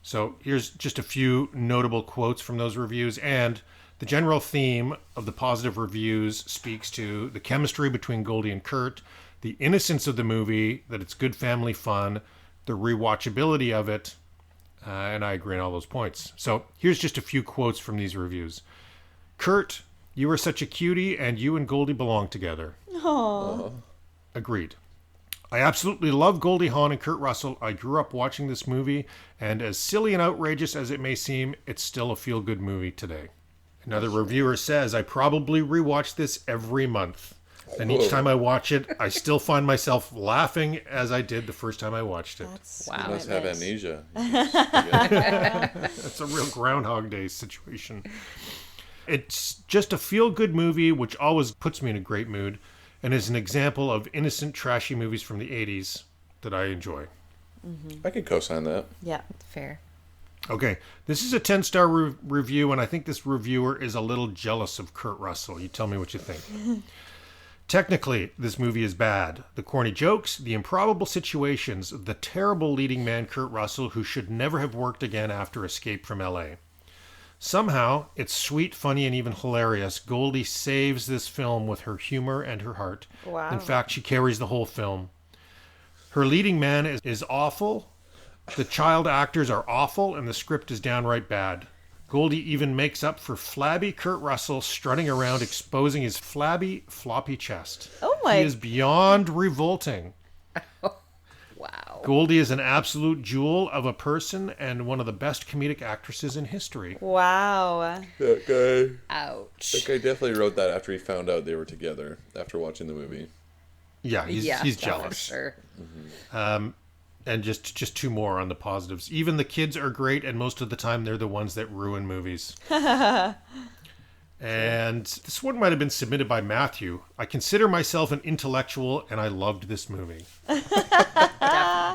So here's just a few notable quotes from those reviews, and the general theme of the positive reviews speaks to the chemistry between Goldie and Kurt, the innocence of the movie, that it's good family fun, the rewatchability of it, and I agree on all those points. So here's just a few quotes from these reviews. Kurt, you are such a cutie, and you and Goldie belong together. Aww. Agreed. I absolutely love Goldie Hawn and Kurt Russell. I grew up watching this movie, and as silly and outrageous as it may seem, it's still a feel-good movie today. Another reviewer says, I probably rewatch this every month. And each time I watch it, I still find myself laughing as I did the first time I watched it. That's Wow. He must have commitment. amnesia. It's a real Groundhog Day situation. It's just a feel-good movie, which always puts me in a great mood, and is an example of innocent, trashy movies from the 80s that I enjoy. I could co-sign that. Yeah. Fair. Okay, this is a 10-star review, and I think this reviewer is a little jealous of Kurt Russell. You tell me what you think. Technically, this movie is bad. The corny jokes, the improbable situations, the terrible leading man Kurt Russell, who should never have worked again after Escape from L.A. Somehow, it's sweet, funny, and even hilarious. Goldie saves this film with her humor and her heart. Wow. In fact, she carries the whole film. Her leading man is awful. The child actors are awful, and the script is downright bad. Goldie even makes up for flabby Kurt Russell strutting around exposing his flabby, floppy chest. Oh my. He is beyond revolting. Wow. Goldie is an absolute jewel of a person and one of the best comedic actresses in history. Wow. That Ouch. guy definitely wrote that after he found out they were together after watching the movie. Yeah, he's For jealous. sure. And just two more on the positives. Even the kids are great, and most of the time they're the ones that ruin movies. And this one might have been submitted by Matthew. I consider myself an intellectual, and I loved this movie.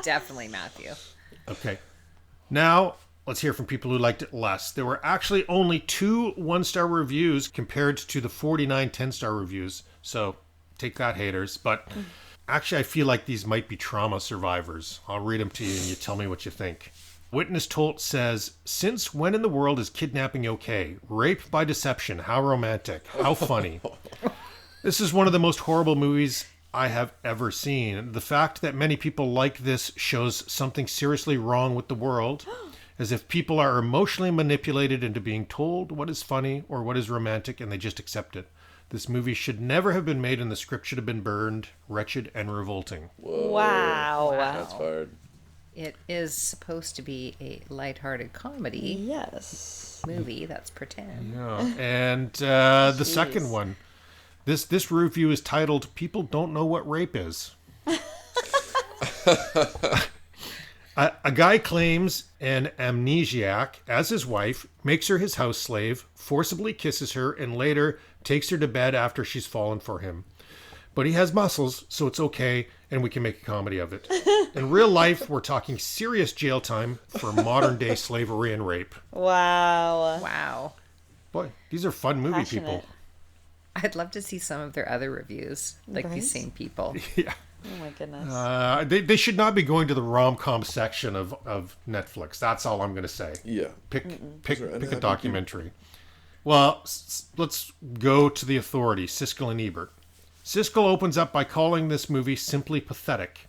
Definitely Matthew. Okay. Now, let's hear from people who liked it less. There were actually only 2 1-star reviews compared to the 49 10-star reviews. So, take that, haters. But actually, I feel like these might be trauma survivors. I'll read them to you and you tell me what you think. Witness Tolt says, since when in the world is kidnapping okay? Rape by deception. How romantic. How funny. This is one of the most horrible movies I have ever seen. The fact that many people like this shows something seriously wrong with the world, as if people are emotionally manipulated into being told what is funny or what is romantic and they just accept it. This movie should never have been made and the script should have been burned. Wretched and revolting. Whoa. Wow. That's fired. It is supposed to be a lighthearted comedy Yes. movie. That's pretend. Yeah. And the second one. This review is titled, People Don't Know What Rape Is. A guy claims an amnesiac as his wife, makes her his house slave, forcibly kisses her, and later takes her to bed after she's fallen for him. But he has muscles, so it's okay, and we can make a comedy of it. In real life, we're talking serious jail time for modern-day slavery and rape. Wow. Wow. Boy, these are fun movie Passionate. people. I'd love to see some of their other reviews, like Right? these same people. Yeah. Oh my goodness. They should not be going to the rom-com section of Netflix. That's all I'm going to say. Yeah. Pick Is there any a other documentary. Well, let's go to the authority, Siskel and Ebert. Siskel opens up by calling this movie simply pathetic.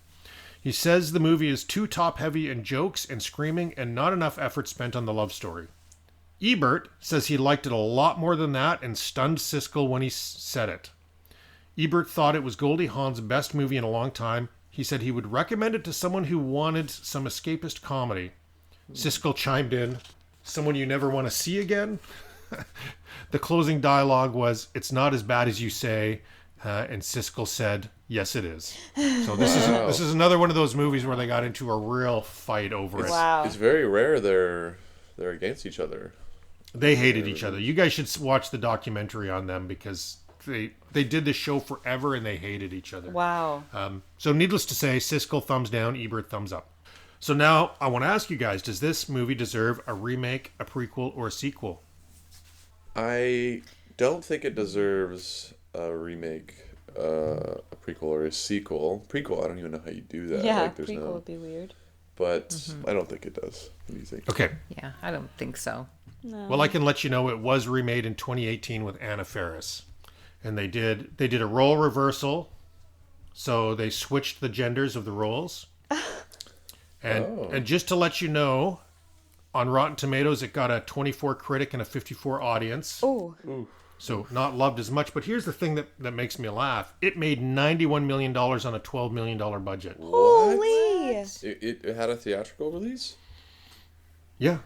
He says the movie is too top-heavy in jokes and screaming and not enough effort spent on the love story. Ebert says he liked it a lot more than that and stunned Siskel when he said it. Ebert thought it was Goldie Hawn's best movie in a long time. He said he would recommend it to someone who wanted some escapist comedy. Siskel chimed in, someone you never want to see again? The closing dialogue was, it's not as bad as you say, and Siskel said, yes, it is. So this is another one of those movies where they got into a real fight over it. Wow. It's very rare they're against each other. They hated each other. You guys should watch the documentary on them because they did this show forever and they hated each other. Wow. So needless to say, Siskel thumbs down, Ebert thumbs up. So now I want to ask you guys, does this movie deserve a remake, a prequel, or a sequel? I don't think it deserves a remake, a prequel, or a sequel. Prequel, I don't even know how you do that. Yeah, Like, there's prequel no, would be weird. but I don't think it does. What do you think? Okay. Yeah, I don't think so. No. Well, I can let you know it was remade in 2018 with Anna Faris. And they did a role reversal. So they switched the genders of the roles. And just to let you know, on Rotten Tomatoes, it got a 24 critic and a 54 audience. Oh. So not loved as much. But here's the thing that makes me laugh. It made $91 million on a $12 million budget. Holy. It had a theatrical release? Yeah.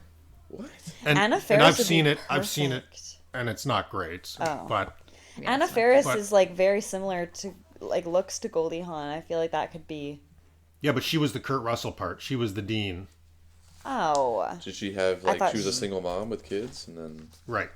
What? And Anna Faris I've would seen be it. I've seen it. perfect. And it's not great. Oh. But Anna it's not- Faris but- is like very similar to like looks to Goldie Hawn. I feel like that could be. yeah, but she was the Kurt Russell part. She was the dean. Oh. Did she have, I like, thought she was a she- single mom with kids? And then. Right.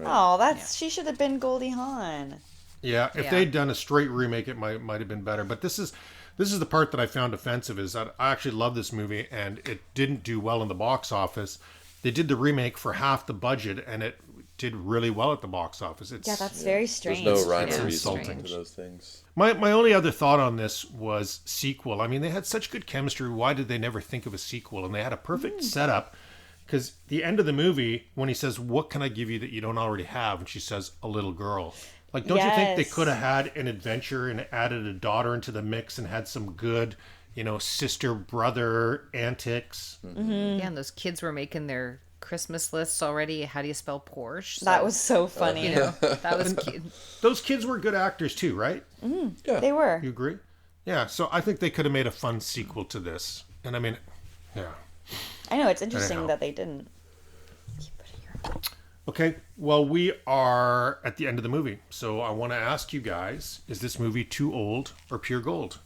Oh, that's she should have been Goldie Hawn. Yeah, if Yeah. they'd done a straight remake, it might have been better. But this is the part that I found offensive is that I actually love this movie and it didn't do well in the box office. They did the remake for half the budget and it did really well at the box office. Yeah, that's very There's strange. no rhyme Yeah, or it's reason insulting. to those things. My only other thought on this was sequel. I mean, they had such good chemistry. Why did they never think of a sequel? And they had a perfect setup. Because the end of the movie, when he says, what can I give you that you don't already have? And she says, a little girl. Like, don't you think they Yes. could have had an adventure and added a daughter into the mix and had some good, sister-brother antics? Yeah, and those kids were making their Christmas lists already. How do you spell Porsche? That was so funny. You know, that was cute. Those kids were good actors too, right? Yeah. They were. You agree? Yeah. So I think they could have made a fun sequel to this. And I mean, yeah. I know, it's interesting Anyhow. that they didn't. Okay. Well, we are at the end of the movie. So I want to ask you guys, is this movie too old or pure gold?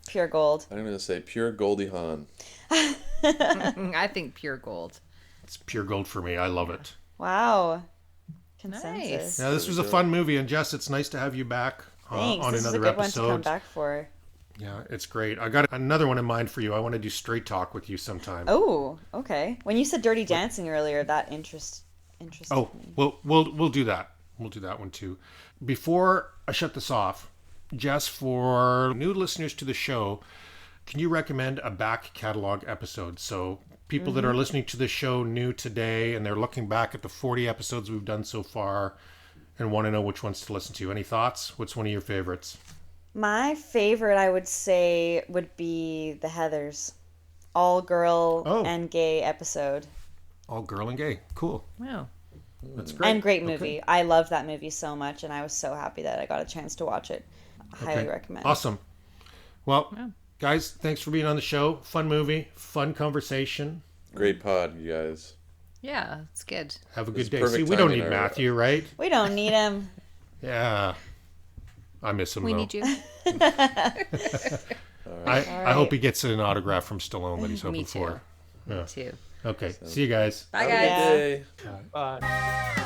Pure gold. I'm going to say pure Goldie Hawn. I think pure gold. It's pure gold for me. I love it. Wow. Consensus. Nice. Now, this was a fun movie. And Jess, it's nice to have you back Thanks. on This is a another good one to come episode. back for. Yeah, it's great. I got another one in mind for you. I want to do Straight Talk with you sometime. Oh, okay. When you said Dirty Dancing earlier, that interested Oh, me. we'll do that. We'll do that one too. Before I shut this off, Jess, for new listeners to the show, can you recommend a back catalog episode? So people that are listening to the show new today and they're looking back at the 40 episodes we've done so far and want to know which ones to listen to. Any thoughts? What's one of your favorites? My favorite, I would say, would be the Heathers. All girl and gay episode. All girl and gay. Cool. Wow. That's great. And great movie. I love that movie so much, and I was so happy that I got a chance to watch it. Highly recommend. Awesome. Well, guys, thanks for being on the show. Fun movie, fun conversation. Great pod, you guys. Yeah, it's good. Have a good It's day. perfect See, we don't timing, need our- Matthew, right? We don't need him. Yeah. I miss him, We though. need you. I hope he gets an autograph from Stallone that he's hoping Me too. for. Me too. Okay. See you guys. Bye, Have a guys. good day. Bye.